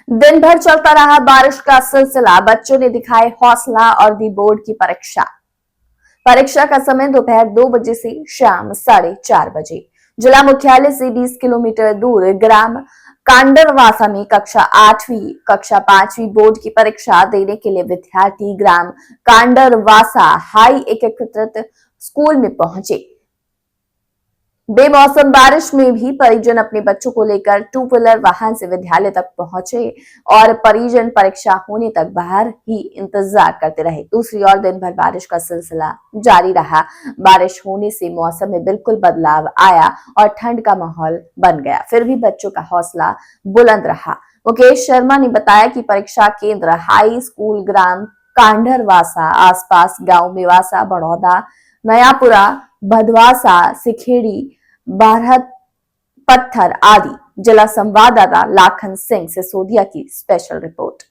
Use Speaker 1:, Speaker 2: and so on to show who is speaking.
Speaker 1: दिन भर चलता रहा बारिश का सिलसिला। बच्चों ने दिखाए हौसला और दी बोर्ड की परीक्षा। परीक्षा का समय दोपहर 2 बजे से शाम 4:30 बजे। जिला मुख्यालय से 20 किलोमीटर दूर ग्राम कांडरवासा में कक्षा 8वीं कक्षा 5वीं बोर्ड की परीक्षा देने के लिए विद्यार्थी ग्राम कांडरवासा हाई एकीकृत स्कूल में पहुंचे। बेमौसम बारिश में भी परिजन अपने बच्चों को लेकर टू व्हीलर वाहन से विद्यालय तक पहुंचे और परिजन परीक्षा होने तक बाहर ही इंतजार करते रहे। दूसरी ओर दिन भर बारिश का सिलसिला जारी रहा। बारिश होने से मौसम में बिल्कुल बदलाव आया और ठंड का माहौल बन गया। फिर भी बच्चों का हौसला बुलंद रहा। मुकेश शर्मा ने बताया कि परीक्षा केंद्र हाई स्कूल ग्राम कांडरवासा, आसपास गांव मेवासा, बड़ौदा, नयापुरा, भदवासा, सिखेड़ी, बारह पत्थर आदि। जिला संवाददाता लाखन सिंह सिसोदिया की स्पेशल रिपोर्ट।